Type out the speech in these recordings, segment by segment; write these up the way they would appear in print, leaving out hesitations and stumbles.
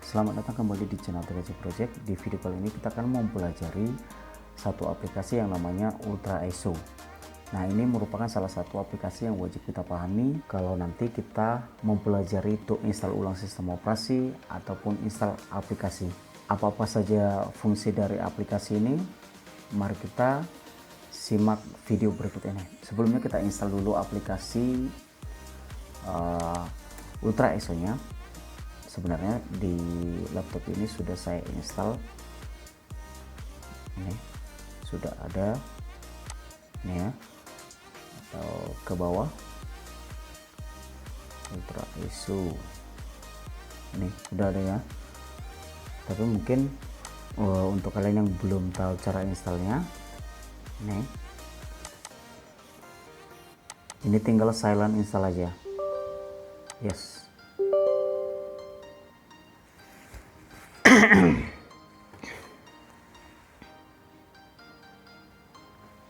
Selamat datang kembali di channel TKC Project. Di video kali ini kita akan mempelajari satu aplikasi yang namanya Ultra ISO. Nah, ini merupakan salah satu aplikasi yang wajib kita pahami kalau nanti kita mempelajari untuk install ulang sistem operasi ataupun install aplikasi. Apa-apa saja fungsi dari aplikasi ini, mari kita simak video berikut ini. Sebelumnya kita install dulu aplikasi Ultra ISO nya. Sebenarnya di laptop ini sudah saya install, ini sudah ada ini ya, atau ke bawah Ultra ISO ini sudah ada ya. Tapi mungkin untuk kalian yang belum tahu cara installnya, ini tinggal silent install aja. Yes.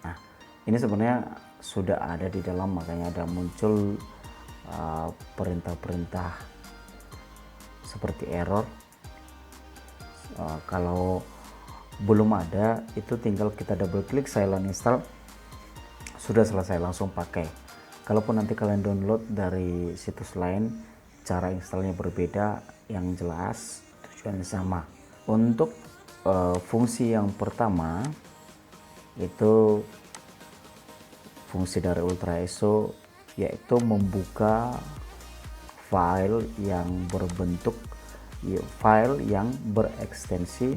Nah, ini sebenarnya sudah ada di dalam, makanya ada muncul perintah-perintah seperti error. Kalau belum ada, itu tinggal kita double klik silent install, sudah selesai, langsung pakai. Kalaupun nanti kalian download dari situs lain, cara installnya berbeda, yang jelas tujuannya sama. Untuk fungsi yang pertama itu fungsi dari Ultra ISO, yaitu membuka file yang berbentuk file yang berekstensi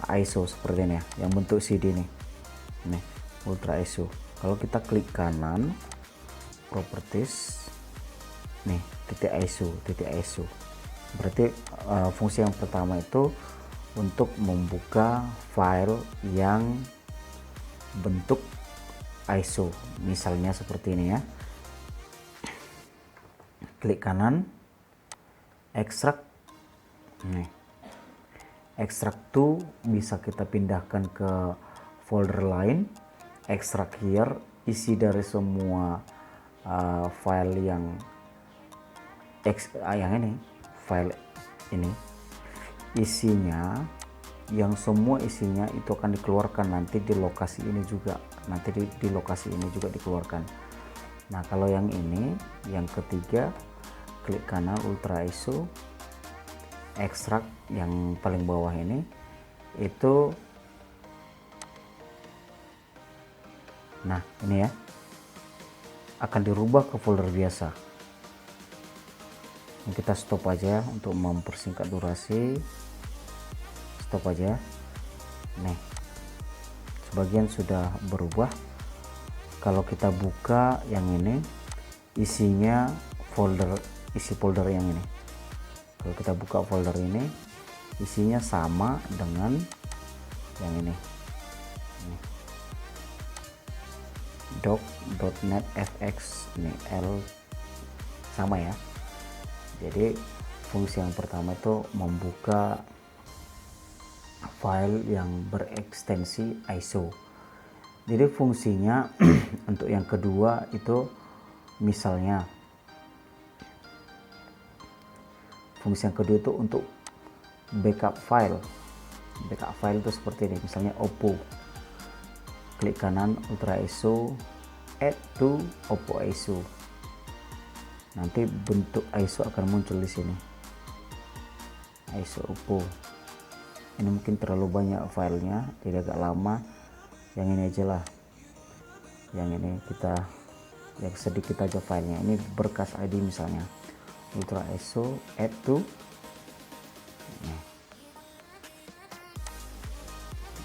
ISO seperti ini ya, yang bentuk CD nih Ultra ISO. Kalau kita klik kanan properties nih titik ISO, berarti fungsi yang pertama itu untuk membuka file yang bentuk ISO, misalnya seperti ini ya. Klik kanan, extract. Extract to bisa kita pindahkan ke folder lain. Extract here, isi dari semua file yang ini, file ini isinya, yang semua isinya itu akan dikeluarkan nanti di lokasi ini juga, di lokasi ini juga dikeluarkan. Nah, kalau yang ini, yang ketiga, klik kanan Ultra ISO, ekstrak yang paling bawah ini, itu nah ini ya, akan dirubah ke folder biasa. Kita stop aja untuk mempersingkat durasi, stop aja. Nih, sebagian sudah berubah. Kalau kita buka yang ini, isinya isi folder yang ini. Kalau kita buka folder ini, isinya sama dengan yang ini. doc.net fx ini L sama ya. Jadi fungsi yang pertama itu membuka file yang berekstensi ISO. Jadi fungsinya untuk yang kedua itu, misalnya fungsi yang kedua itu untuk backup file. Backup file itu seperti ini, misalnya Oppo. Klik kanan Ultra ISO, add to Oppo ISO. Nanti bentuk ISO akan muncul di sini. ISO Oppo. Ini mungkin terlalu banyak filenya, jadi agak lama. Yang ini aja lah. Yang ini kita yang sedikit aja filenya. Ini berkas ID misalnya. Ultra ISO, add to.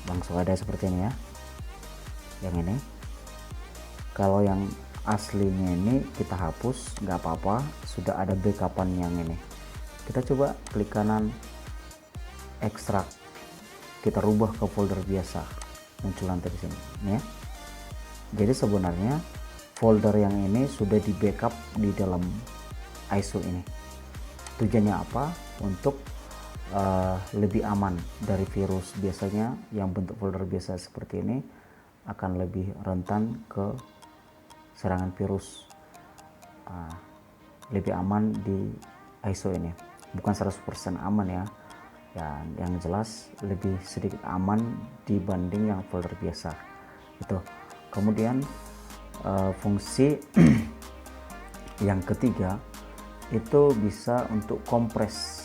Langsung ada seperti ini ya. Yang ini, kalau yang aslinya ini kita hapus, nggak apa-apa, sudah ada backupan yang ini. Kita coba klik kanan, ekstrak, kita rubah ke folder biasa, muncul nanti di sini ya. Jadi sebenarnya folder yang ini sudah di backup di dalam ISO ini. Tujuannya apa? Untuk lebih aman dari virus. Biasanya yang bentuk folder biasa seperti ini akan lebih rentan ke serangan virus, lebih aman di ISO ini. bukan 100% aman ya, yang jelas lebih sedikit aman dibanding yang folder biasa itu. Kemudian fungsi yang ketiga itu bisa untuk kompres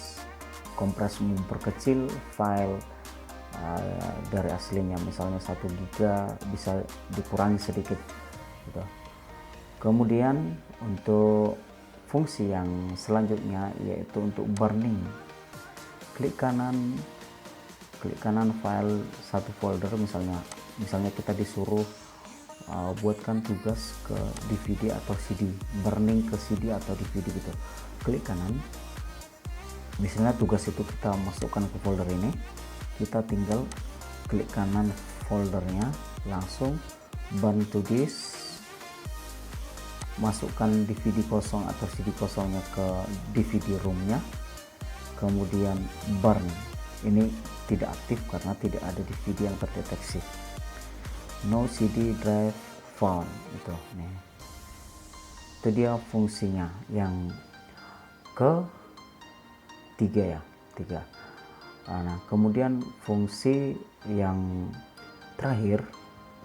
memperkecil file dari aslinya, misalnya 1 giga bisa dikurangi sedikit gitu. Kemudian untuk fungsi yang selanjutnya yaitu untuk burning. Klik kanan file satu folder, misalnya kita disuruh buatkan tugas ke DVD atau CD, burning ke CD atau DVD gitu. Klik kanan, misalnya tugas itu kita masukkan ke folder ini, kita tinggal klik kanan foldernya, langsung burn to disk, masukkan DVD kosong atau CD kosongnya ke DVD roomnya, kemudian burn. Ini tidak aktif karena tidak ada DVD yang terdeteksi. No CD drive found, itu nih, itu dia fungsinya yang ketiga ya, 3. Nah, kemudian fungsi yang terakhir,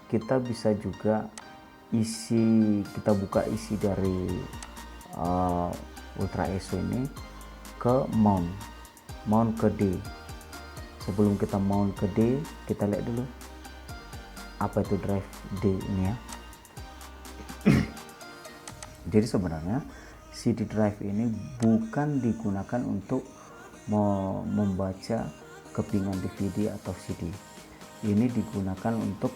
kita bisa juga kita buka isi dari Ultra ISO ini ke mount ke D. Sebelum kita mount ke D, kita lihat dulu apa itu drive D ini ya. Jadi sebenarnya CD drive ini bukan digunakan untuk membaca kepingan DVD atau CD. Ini digunakan untuk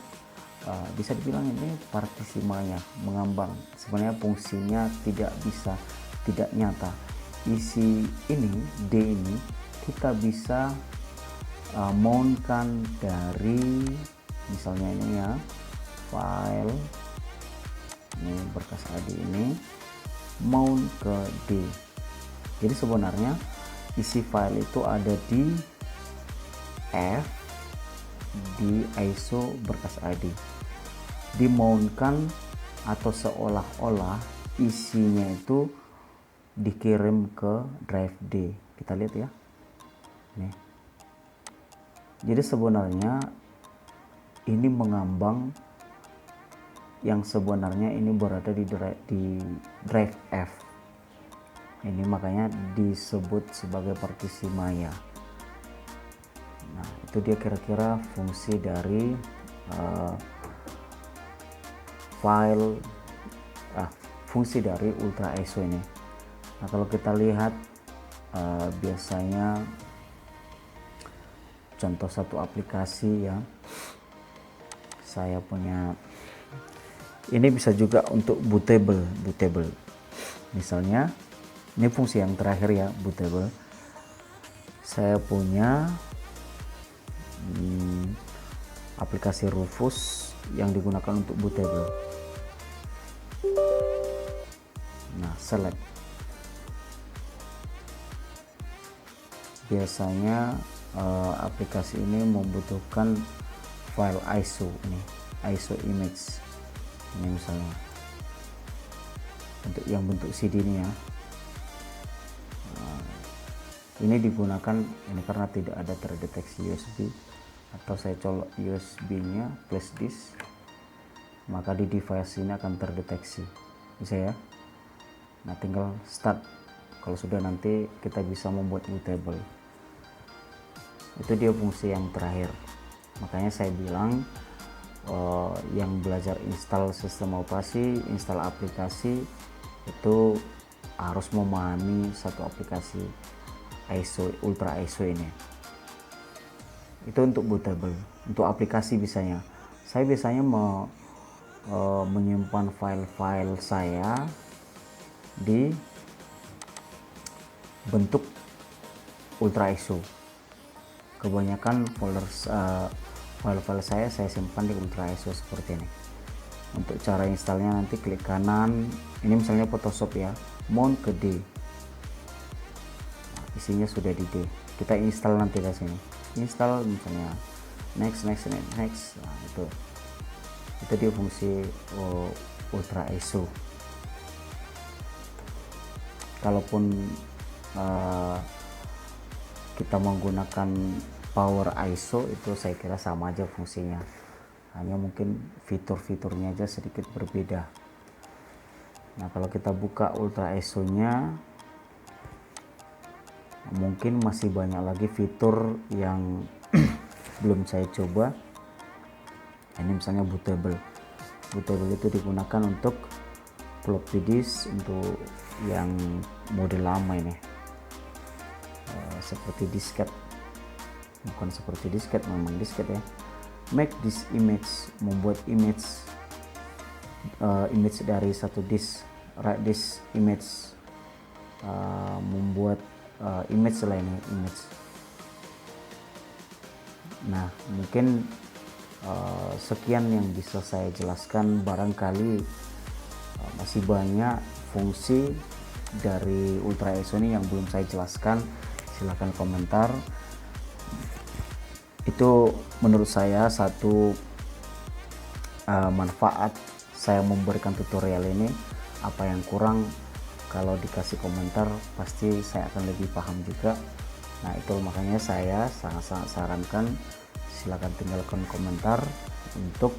bisa dibilang ini partisi maya, mengambang. Sebenarnya fungsinya tidak nyata. Isi ini D ini kita bisa mountkan dari, misalnya ini ya, file ini berkas AD ini mount ke D. Jadi sebenarnya isi file itu ada di F, di ISO berkas AD, dimountkan atau seolah-olah isinya itu dikirim ke drive D. Kita lihat ya, nih. Jadi sebenarnya ini mengambang, yang sebenarnya ini berada di drive F. Ini makanya disebut sebagai partisi maya. Nah, itu dia kira-kira fungsi dari fungsi dari Ultra ISO ini. Nah, kalau kita lihat biasanya contoh satu aplikasi ya, saya punya ini bisa juga untuk bootable. Misalnya ini fungsi yang terakhir ya, bootable. Saya punya aplikasi Rufus yang digunakan untuk bootable. Nah, select. Biasanya aplikasi ini membutuhkan file ISO ini, ISO image ini, misalnya untuk yang bentuk CD ini ya. Ini digunakan ini karena tidak ada terdeteksi USB, atau saya colok USB nya flash disk, maka di device ini akan terdeteksi, bisa ya. Nah, tinggal start. Kalau sudah, nanti kita bisa membuat bootable. Itu dia fungsi yang terakhir. Makanya saya bilang yang belajar install sistem operasi, install aplikasi, itu harus memahami satu aplikasi ISO, Ultra ISO ini. Itu untuk bootable. Untuk aplikasi saya biasanya menyimpan file-file saya di bentuk Ultra ISO. Kebanyakan file-file saya simpan di Ultra ISO seperti ini. Untuk cara installnya, nanti klik kanan, ini misalnya Photoshop ya, mount ke D. Nah, isinya sudah di D, kita install nanti ke sini, install misalnya next. Nah, itu dia fungsi Ultra ISO. Kalaupun kita menggunakan power ISO itu saya kira sama aja fungsinya, hanya mungkin fitur-fiturnya aja sedikit berbeda. Nah kalau kita buka ultra ISO nya mungkin masih banyak lagi fitur yang belum saya coba. Ini misalnya bootable itu digunakan untuk floppy disk untuk yang model lama ini, seperti disket, bukan seperti disket, memang disket ya. Make this image, membuat image dari satu disk, write this image, membuat image lainnya image. Nah mungkin sekian yang bisa saya jelaskan, barangkali masih banyak fungsi dari ultra ISO ini yang belum saya jelaskan, silahkan komentar. Itu menurut saya satu manfaat saya memberikan tutorial ini. Apa yang kurang, kalau dikasih komentar pasti saya akan lebih paham juga. Nah itu makanya saya sangat-sangat sarankan silahkan tinggalkan komentar untuk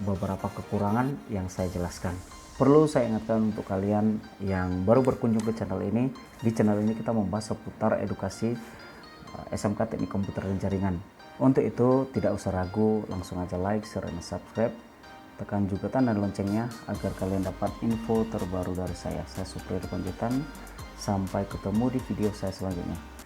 beberapa kekurangan yang saya jelaskan. Perlu saya ingatkan untuk kalian yang baru berkunjung ke channel ini, di channel ini kita membahas seputar edukasi SMK Teknik Komputer dan Jaringan. Untuk itu tidak usah ragu, langsung aja like, share, dan subscribe. Tekan juga tanda loncengnya agar kalian dapat info terbaru dari saya. Saya Supri Panjaitan. Sampai ketemu di video saya selanjutnya.